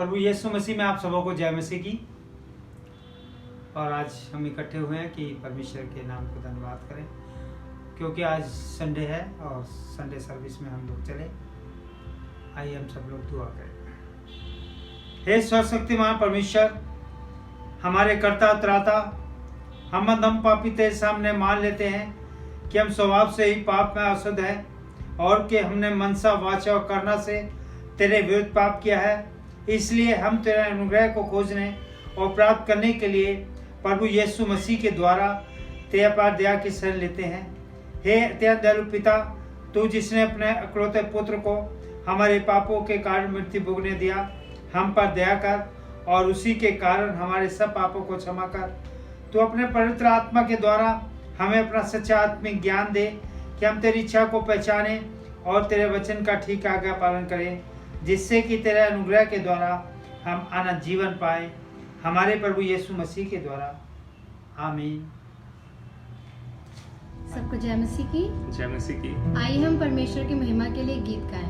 प्रभु यीशु मसीह में आप सबों को जय मसीह की। और आज हम इकट्ठे हुए हैं कि परमेश्वर के नाम को धन्यवाद करें, क्योंकि आज संडे है और संडे सर्विस में हम लोग चले। आइए हम सब लोग दुआ करें। हे सर्वशक्तिमान परमेश्वर, हमारे कर्ता त्राता, हम अधम पापी तेरे सामने मान लेते हैं कि हम स्वभाव से ही पाप में अशुद्ध है और कि हमने मनसा वाचा और करना से तेरे विरुद्ध पाप किया है। इसलिए हम तेरे अनुग्रह को खोजने और प्राप्त करने के लिए प्रभु यीशु मसीह के द्वारा तेरे पास दया की शरण लेते हैं। हे अत्यंत दयालु पिता, तू जिसने अपने अकलौते पुत्र को हमारे पापों के कारण मृत्यु भोगने दिया, हम पर दया कर और उसी के कारण हमारे सब पापों को क्षमा कर। तू अपने पवित्र आत्मा के द्वारा हमें अपना सच्चा आत्मिक ज्ञान दे कि हम तेरी इच्छा को पहचाने और तेरे वचन का ठीक आज्ञा पालन करें, जिससे कि तेरे अनुग्रह के द्वारा हम अनंत जीवन पाए, हमारे प्रभु यीशु मसीह के द्वारा। आमीन। सबको जय मसीह की। जय मसीह की। आइए हम परमेश्वर की महिमा के लिए गीत गाएं।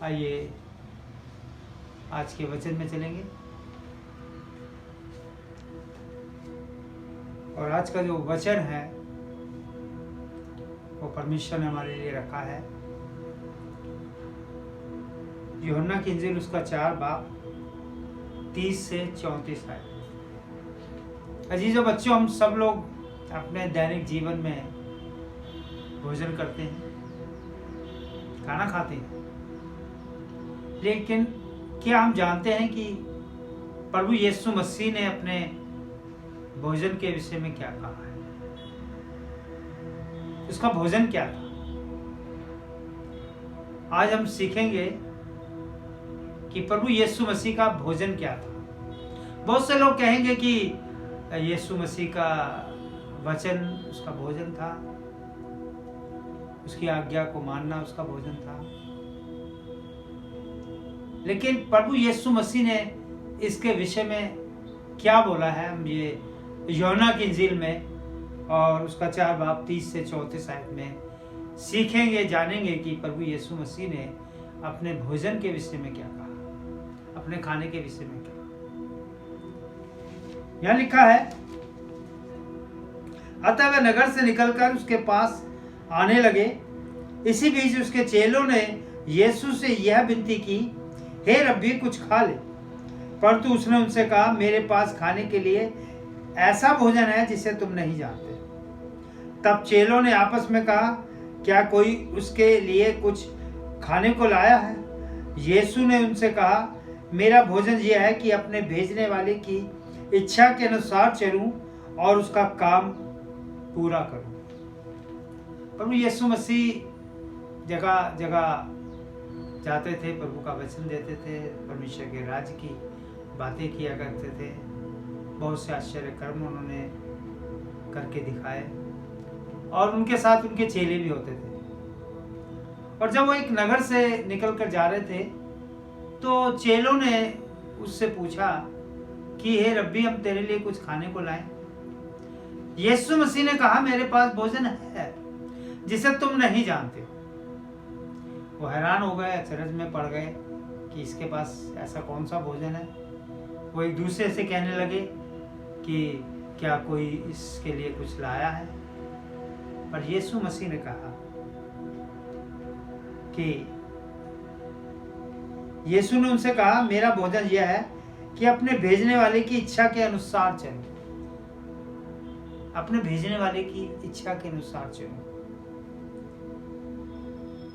आइए आज के वचन में चलेंगे। और आज का जो वचन है वो परमेश्वर ने हमारे लिए रखा है। यूहन्ना की इंजील उसका 4 बाब 30 से 34 आयत। अजीजों बच्चों, हम सब लोग अपने दैनिक जीवन में भोजन करते हैं, खाना खाते हैं, लेकिन क्या हम जानते हैं कि प्रभु यीशु मसीह ने अपने भोजन के विषय में क्या कहा है? उसका भोजन क्या था? आज हम सीखेंगे कि प्रभु यीशु मसीह का भोजन क्या था। बहुत से लोग कहेंगे कि यीशु मसीह का वचन उसका भोजन था, उसकी आज्ञा को मानना उसका भोजन था, लेकिन प्रभु यीशु मसीह ने इसके विषय में क्या बोला है, हम ये यूहन्ना की इंजील में और उसका 4 बाब 30 से 34 आयत में सीखेंगे, जानेंगे कि प्रभु यीशु मसीह ने अपने भोजन के विषय में क्या कहा, अपने खाने के विषय में क्या। यहाँ लिखा है, अतः वह नगर से निकलकर उसके पास आने लगे। इसी बीच उसके चेलों ने यीशु से यह विनती की, हे रब्बी, कुछ खा ले। परंतु उसने उनसे कहा, मेरे पास खाने के लिए ऐसा भोजन है जिसे तुम नहीं जानते। तब चेलों ने आपस में कहा, क्या कोई उसके लिए कुछ खाने को लाया है? यीशु ने उनसे कहा, मेरा भोजन यह है कि अपने भेजने वाले की इच्छा के अनुसार चलूं और उसका काम पूरा करूं। प्रभु यीशु मसीह जगह जगह जाते थे, प्रभु का वचन देते थे, परमेश्वर के राज्य की बातें किया करते थे। बहुत से आश्चर्य कर्म उन्होंने करके दिखाए और उनके साथ उनके चेले भी होते थे। और जब वो एक नगर से निकल कर जा रहे थे तो चेलों ने उससे पूछा कि हे रब्बी, हम तेरे लिए कुछ खाने को लाएं। यीशु मसीह ने कहा, मेरे पास भोजन है जिसे तुम नहीं जानते। वो हैरान हो गए, अचरज में पड़ गए कि इसके पास ऐसा कौन सा भोजन है। वो एक दूसरे से कहने लगे कि क्या कोई इसके लिए कुछ लाया है? पर यीशु मसीह ने कहा कि यीशु ने उनसे कहा, मेरा भोजन यह है कि अपने भेजने वाले की इच्छा के अनुसार चलो, अपने भेजने वाले की इच्छा के अनुसार चलो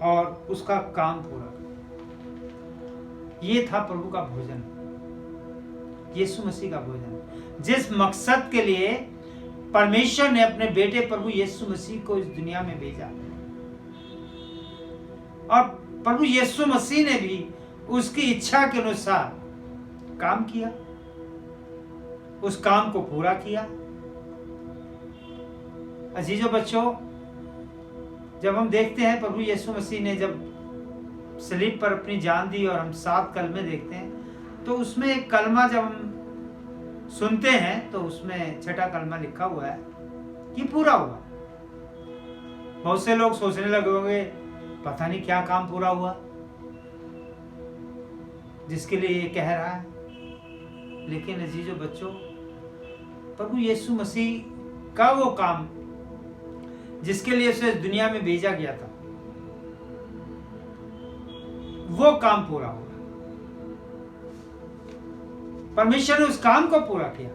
और उसका काम पूरा करो। ये था प्रभु का भोजन, यीशु मसीह का भोजन। जिस मकसद के लिए परमेश्वर ने अपने बेटे प्रभु यीशु मसीह को इस दुनिया में भेजा, और प्रभु यीशु मसीह ने भी उसकी इच्छा के अनुसार काम किया, उस काम को पूरा किया। अजीजों बच्चों, जब हम देखते हैं प्रभु यीशु मसीह ने जब सलीब पर अपनी जान दी और हम 7 कलमे देखते हैं तो उसमें एक कलमा जब हम सुनते हैं तो उसमें 6ठा कलमा लिखा हुआ है कि पूरा हुआ। बहुत से लोग सोचने लगे होंगे, पता नहीं क्या काम पूरा हुआ जिसके लिए ये कह रहा है। लेकिन अजीजों बच्चों, प्रभु यीशु मसीह का वो काम जिसके लिए उसे दुनिया में भेजा गया था, वो काम पूरा हुआ। परमेश्वर ने उस काम को पूरा किया।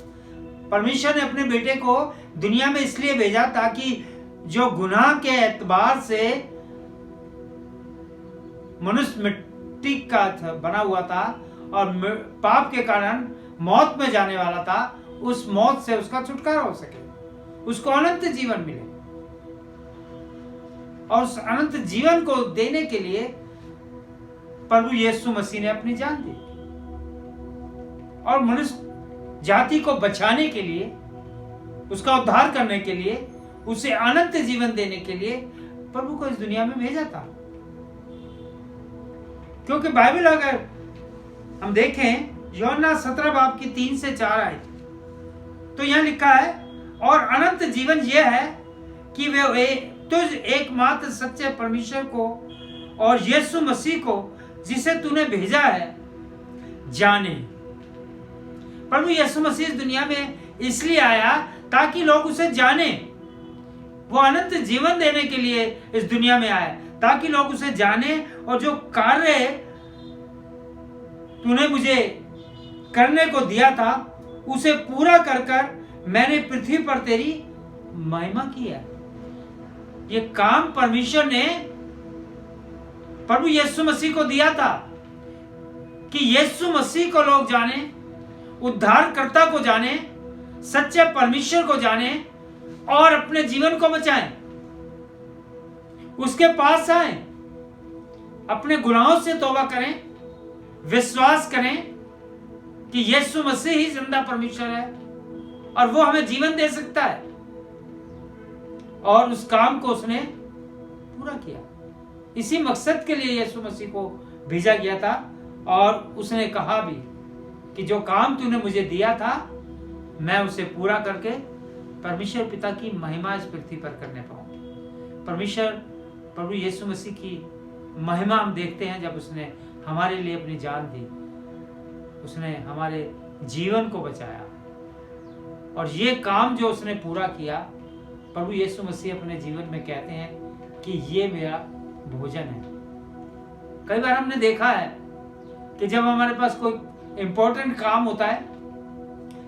परमेश्वर ने अपने बेटे को दुनिया में इसलिए भेजा ताकि जो गुनाह के एतबार से मनुष्य मिट्टी का बना हुआ था और पाप के कारण मौत में जाने वाला था, उस मौत से उसका छुटकारा हो सके, उसको अनंत जीवन मिले। और उस अनंत जीवन को देने के लिए प्रभु यीशु मसीह ने अपनी जान दी और मनुष्य जाति को बचाने के लिए, उसका उद्धार करने के लिए, उसे अनंत जीवन देने के लिए प्रभु को इस दुनिया में भेजा था। क्योंकि बाइबल अगर हम देखें, यूहन्ना 17 बाब की 3 से 4 आए तो यहां लिखा है, और अनंत जीवन यह है कि वे तुझ एकमात्र सच्चे परमेश्वर को और यीशु मसीह को जिसे तूने भेजा है जाने। प्रभु यीशु मसीह इस दुनिया में इसलिए आया ताकि लोग उसे जाने। वो अनंत जीवन देने के लिए इस दुनिया में आया ताकि लोग उसे जाने और जो कार्य तूने मुझे करने को दिया था उसे पूरा कर कर मैंने पृथ्वी पर तेरी महिमा की है। ये काम परमेश्वर ने प्रभु यीशु मसीह को दिया था कि यीशु मसीह को लोग जाने, उद्धारकर्ता को जाने, सच्चे परमेश्वर को जाने और अपने जीवन को बचाएं, उसके पास आए, अपने गुनाहों से तौबा करें, विश्वास करें कि यीशु मसीह ही जिंदा परमेश्वर है और वो हमें जीवन दे सकता है। और उस काम को उसने पूरा किया। इसी मकसद के लिए यीशु मसीह को भेजा गया था और उसने कहा भी कि जो काम तूने मुझे दिया था मैं उसे पूरा करके परमेश्वर पिता की महिमा इस पृथ्वी पर करने पाऊं। परमेश्वर प्रभु यीशु मसीह की महिमा हम देखते हैं जब उसने हमारे लिए अपनी जान दी, उसने हमारे जीवन को बचाया और ये काम जो उसने पूरा किया, प्रभु यीशु मसीह अपने जीवन में कहते हैं कि ये मेरा भोजन है। कई बार हमने देखा है कि जब हमारे पास कोई इंपॉर्टेंट काम होता है,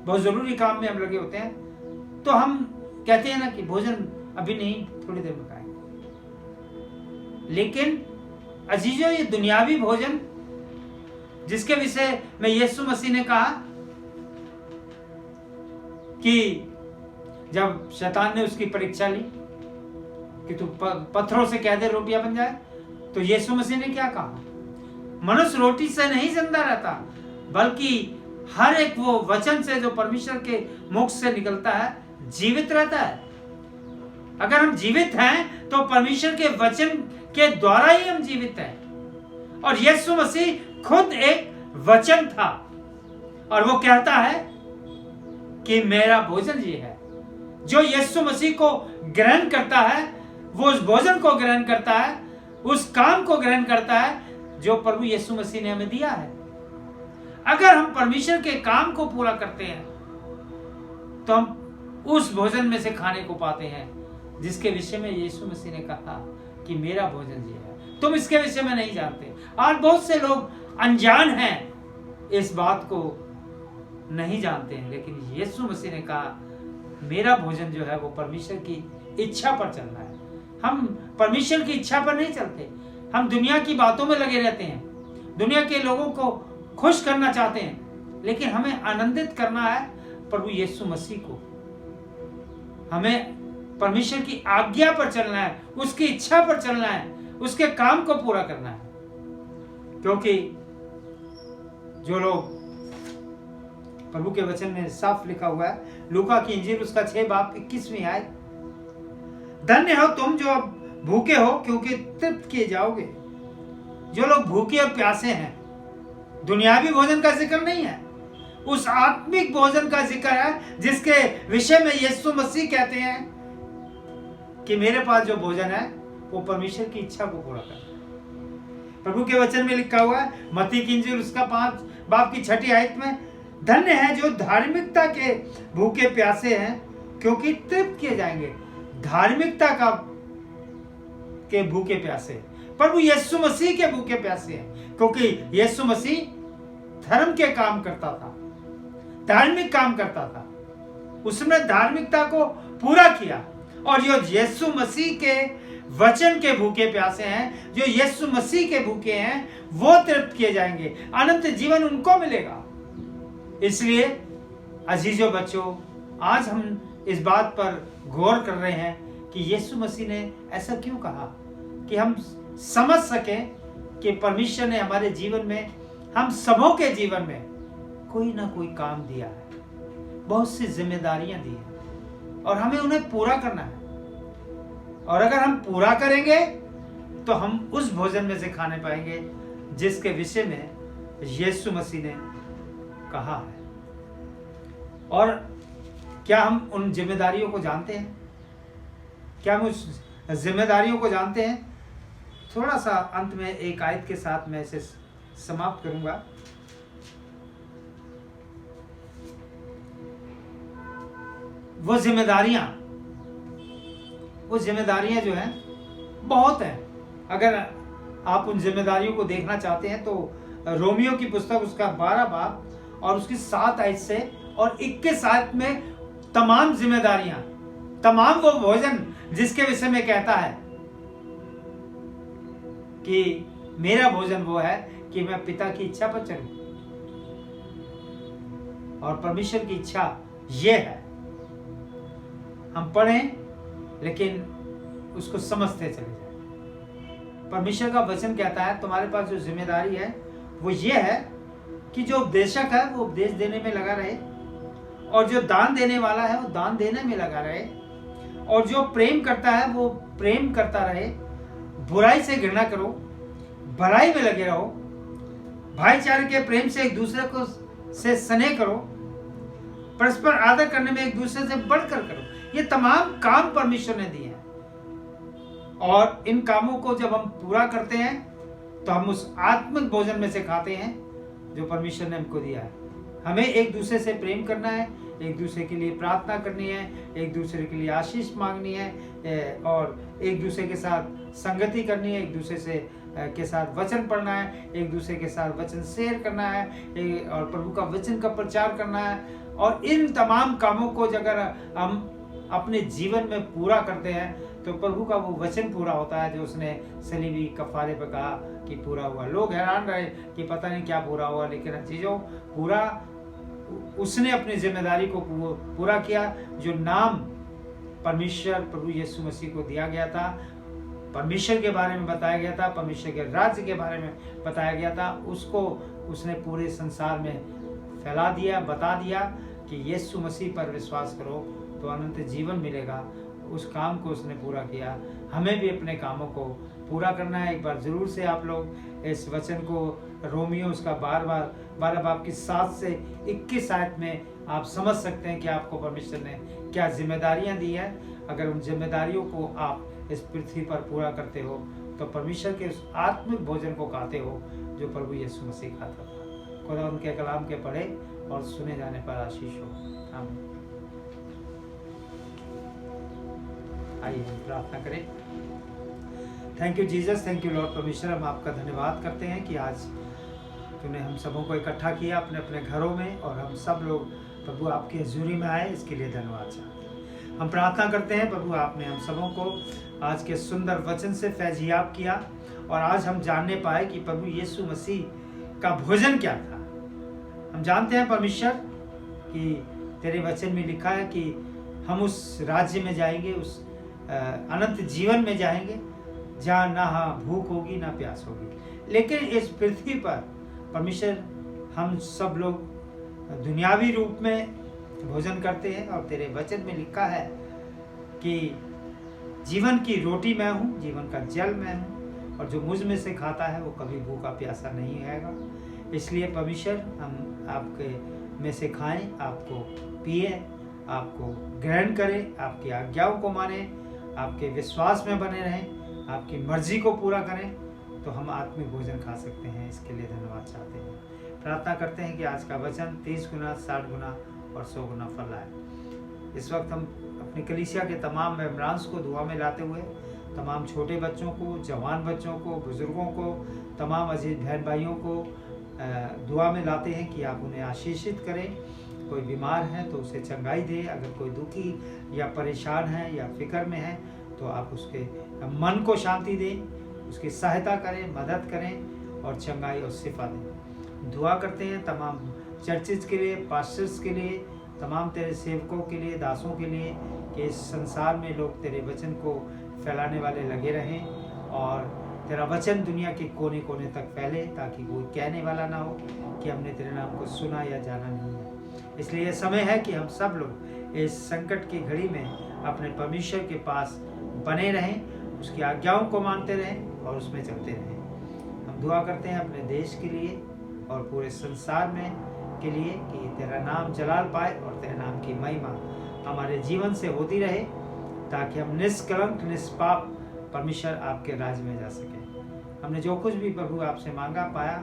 बहुत जरूरी काम में हम लगे होते हैं, तो हम कहते हैं ना कि भोजन अभी नहीं, थोड़ी देर में खाएंगे। लेकिन अजीजों, ये दुनियावी भोजन जिसके विषय में यीशु मसीह ने कहा कि जब शैतान ने उसकी परीक्षा ली कि तू पत्थरों से कह दे रोटियां बन जाए, तो यीशु मसीह ने क्या कहा? मनुष्य रोटी से नहीं जिंदा रहता बल्कि हर एक वो वचन से जो परमेश्वर के मुख से निकलता है जीवित रहता है। अगर हम जीवित हैं तो परमेश्वर के वचन के द्वारा ही हम जीवित हैं। और यीशु मसीह खुद एक वचन था और वो कहता है कि मेरा भोजन ये है। जो यीशु मसीह को ग्रहण करता है वो उस भोजन को ग्रहण करता है, उस काम को ग्रहण करता है जो प्रभु यीशु मसीह ने हमें दिया है। अगर हम परमेश्वर के काम को पूरा करते हैं तो हम उस भोजन में से खाने को पाते हैं जिसके विषय में यीशु मसीह ने कहा कि मेरा भोजन ये है। तुम इसके विषय में नहीं जानते। आज बहुत से लोग अनजान हैं, इस बात को नहीं जानते हैं, लेकिन यीशु मसीह ने कहा मेरा भोजन जो है वो परमेश्वर की इच्छा पर चलना है। हम परमेश्वर की इच्छा पर नहीं चलते, हम दुनिया की बातों में लगे रहते हैं, दुनिया के लोगों को खुश करना चाहते हैं, लेकिन हमें आनंदित करना है प्रभु यीशु मसीह को। हमें परमेश्वर की आज्ञा पर चलना है, उसकी इच्छा पर चलना है, उसके काम को पूरा करना है। क्योंकि जो लोग, प्रभु के वचन में साफ लिखा हुआ है, लूका की इंजील उसका 6 बाब 21वीं आयत, धन्य हो तुम जो अब भूखे हो क्योंकि तृप्त किए जाओगे। जो लोग भूखे और प्यासे हैं, दुनियावी भोजन का जिक्र नहीं है, उस आत्मिक भोजन का जिक्र है जिसके विषय में यीशु मसीह कहते हैं कि मेरे पास जो भोजन है वो परमेश्वर की इच्छा को पूरा करता है। प्रभु के वचन में लिखा हुआ है मत्ती की इंजील उसका 5 बाब की 6 आयत में, धन्य है जो धार्मिकता के भूखे प्यासे हैं क्योंकि तृप्त किए जाएंगे। धार्मिकता का के भूखे प्यासे, प्रभु यीशु मसीह के भूखे प्यासे हैं, क्योंकि यीशु मसीह धर्म के काम करता था, धार्मिक काम करता था, उसने धार्मिकता को पूरा किया। और जो यीशु मसीह के वचन के भूखे प्यासे हैं, जो यीशु मसीह के भूखे हैं, वो तृप्त किए जाएंगे, अनंत जीवन उनको मिलेगा। इसलिए अजीजों बच्चों, आज हम इस बात पर गौर कर रहे हैं कि यीशु मसीह ने ऐसा क्यों कहा, कि हम समझ सकें कि परमेश्वर ने हमारे जीवन में, हम सबों के जीवन में कोई ना कोई काम दिया है, बहुत सी जिम्मेदारियां दी हैं और हमें उन्हें पूरा करना है। और अगर हम पूरा करेंगे तो हम उस भोजन में से खाने पाएंगे जिसके विषय में यीशु मसीह ने कहा है। और क्या हम उन जिम्मेदारियों को जानते हैं? क्या हम उस जिम्मेदारियों को जानते हैं? थोड़ा सा अंत में एक आयत के साथ मैं इसे समाप्त करूंगा। वो जिम्मेदारियां जो हैं बहुत हैं। अगर आप उन जिम्मेदारियों को देखना चाहते हैं तो रोमियो की पुस्तक उसका 12 बाब और उसकी 7 आयत से और 21 आयत में तमाम जिम्मेदारियां, तमाम वो भोजन जिसके विषय में कहता है कि मेरा भोजन वो है कि मैं पिता की इच्छा पर चलूं, और परमेश्वर की इच्छा ये है। हम पढ़ें लेकिन उसको समझते चले जाएं। परमेश्वर का वचन कहता है तुम्हारे पास जो जिम्मेदारी है वो ये है कि जो उपदेशक है वो उपदेश देने में लगा रहे, और जो दान देने वाला है वो दान देने में लगा रहे, और जो प्रेम करता है वो प्रेम करता रहे। बुराई से घृणा करो, भलाई में लगे रहो, भाईचारे के प्रेम से एक दूसरे को से स्नेह करो, परस्पर आदर करने में एक दूसरे से बढ़कर करो। ये तमाम काम परमेश्वर ने दिए हैं, और इन कामों को जब हम पूरा करते हैं तो हम उस आत्मिक भोजन में से खाते हैं जो परमेश्वर ने हमको दिया है। हमें एक दूसरे से प्रेम करना है, एक दूसरे के लिए प्रार्थना करनी है, एक दूसरे के लिए आशीष मांगनी है, और एक दूसरे के साथ संगति करनी है, एक दूसरे से के साथ वचन पढ़ना है, एक दूसरे के साथ वचन शेयर करना है, और प्रभु का वचन का प्रचार करना है। और इन तमाम कामों को अगर हम अपने जीवन में पूरा करते हैं तो प्रभु का वो वचन पूरा होता है जो उसने सलीबी कफारे पर कहा कि पूरा हुआ। लोग हैरान रहे कि पता नहीं क्या पूरा हुआ, लेकिन चीज़ों पूरा उसने अपनी जिम्मेदारी को पूरा किया। जो नाम परमेश्वर प्रभु यीशु मसीह को दिया गया था, परमेश्वर के बारे में बताया गया था, परमेश्वर के राज्य के बारे में बताया गया था, उसको उसने पूरे संसार में फैला दिया, बता दिया कि यीशु मसीह पर विश्वास करो तो अनंत जीवन मिलेगा। उस काम को उसने पूरा किया। हमें भी अपने कामों को पूरा करना है। एक बार जरूर से आप लोग इस वचन को रोमियो उसका 12 बाब की 7 से 21 आयत में आप समझ सकते हैं कि आपको परमेश्वर ने क्या जिम्मेदारियां दी है। अगर उन जिम्मेदारियों को आप इस पृथ्वी पर पूरा करते हो तो परमेश्वर के उस आत्मिक भोजन को खाते हो जो प्रभु यीशु मसीह खाता था। खुदा उनके कलाम के पढ़े और सुने जाने पर आशीष हो। आमीन। आइए हम प्रार्थना करें। Thank you Jesus, thank you Lord. परमेश्वर हम आपका धन्यवाद करते हैं कि आज तूने हम सबों को इकट्ठा किया अपने अपने घरों में, और हम सब लोग प्रभु आपकी हजूरी में आए, इसके लिए धन्यवाद चाहते हैं। हम प्रार्थना करते हैं प्रभु आपने हम सबों को आज के सुंदर वचन से फैजियाब किया, और आज हम जानने पाए कि प्रभु यीशु मसीह का भोजन क्या था। हम जानते हैं परमेश्वर कि तेरे वचन में लिखा है कि हम उस राज्य में जाएंगे, उस अनंत जीवन में जाएंगे जहाँ ना भूख होगी ना प्यास होगी। लेकिन इस पृथ्वी पर परमेश्वर हम सब लोग दुनियावी रूप में भोजन करते हैं, और तेरे वचन में लिखा है कि जीवन की रोटी मैं हूँ, जीवन का जल मैं हूँ, और जो मुझ में से खाता है वो कभी भूखा प्यासा नहीं आएगा। इसलिए परमेश्वर हम आपके में से खाएं, आपको पिए, आपको ग्रहण करें, आपकी आज्ञाओं को माने, आपके विश्वास में बने रहें, आपकी मर्जी को पूरा करें, तो हम आत्मिक भोजन खा सकते हैं। इसके लिए धन्यवाद चाहते हैं। प्रार्थना करते हैं कि आज का वचन 30 गुना, 60 गुना और 100 गुना फल आए। इस वक्त हम अपनी कलीसिया के तमाम मेम्बरांस को दुआ में लाते हुए, तमाम छोटे बच्चों को, जवान बच्चों को, बुजुर्गों को, तमाम अजीज बहन भाइयों को दुआ में लाते हैं कि आप उन्हें आशीषित करें। कोई बीमार है तो उसे चंगाई दें, अगर कोई दुखी या परेशान है या फिक्र में है तो आप उसके मन को शांति दें, उसकी सहायता करें, मदद करें और चंगाई और शिफा दें। दुआ करते हैं तमाम चर्चेज के लिए, पास्टर्स के लिए, तमाम तेरे सेवकों के लिए, दासों के लिए, कि इस संसार में लोग तेरे वचन को फैलाने वाले लगे रहें, और तेरा वचन दुनिया के कोने कोने तक फैले, ताकि कोई कहने वाला ना हो कि हमने तेरे नाम को सुना या जाना नहीं है। इसलिए यह समय है कि हम सब लोग इस संकट की घड़ी में अपने परमेश्वर के पास बने रहें, उसकी आज्ञाओं को मानते रहें और उसमें चलते रहें। हम दुआ करते हैं अपने देश के लिए और पूरे संसार में के लिए कि तेरा नाम जलाल पाए और तेरे नाम की महिमा हमारे जीवन से होती रहे, ताकि हम निष्कलंक निष्पाप परमेश्वर आपके राज्य में जा सकें। हमने जो कुछ भी प्रभु आपसे मांगा पाया,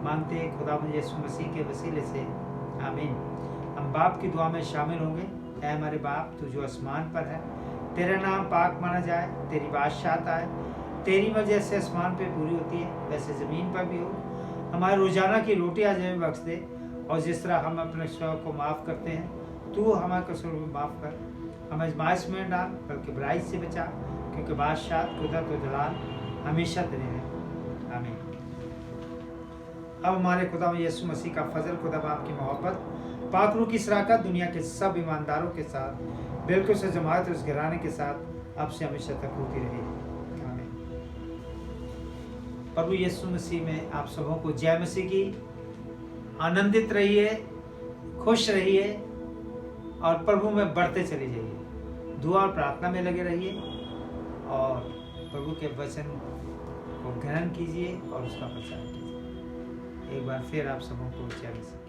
मांगते हैं खुदा यीशु मसीह के वसीले से, आमीन। हम बाप की दुआ में शामिल होंगे। ऐ हमारे बाप, तू जो आसमान पर है, तेरा नाम पाक माना जाए, तेरी बादशाहत आए, तेरी मर्जी जैसे आसमान पे पूरी होती है वैसे ज़मीन पर भी हो। हमारे रोजाना की रोटी आज हमें बख्श दे, और जिस तरह हम अपने स्वयं को माफ़ करते हैं, तू हमारे कसूर में माफ़ कर। हमें आजमाइश में न डाल, बल्कि बुराई से बचा, क्योंकि बादशाह, कुदरत और जलाल हमेशा तेरे हैं। आमीन। अब हमारे खुदा में यीशु मसीह का फजल, खुदा बाप की मोहब्बत, पाक रूह की शराकत दुनिया के सब ईमानदारों के साथ, बिल्कुल से जमात उस घराने के साथ अब से हमेशा तक होती रहे। आमीन। प्रभु यीशु मसीह में आप सबों को जय मसीह की। आनंदित रहिए, खुश रहिए और प्रभु में बढ़ते चले जाइए। दुआ और प्रार्थना में लगे रहिए और प्रभु के वचन को ग्रहण कीजिए और उसका प्रचार कीजिए। एक बार फिर आप सबों को जय मसीह।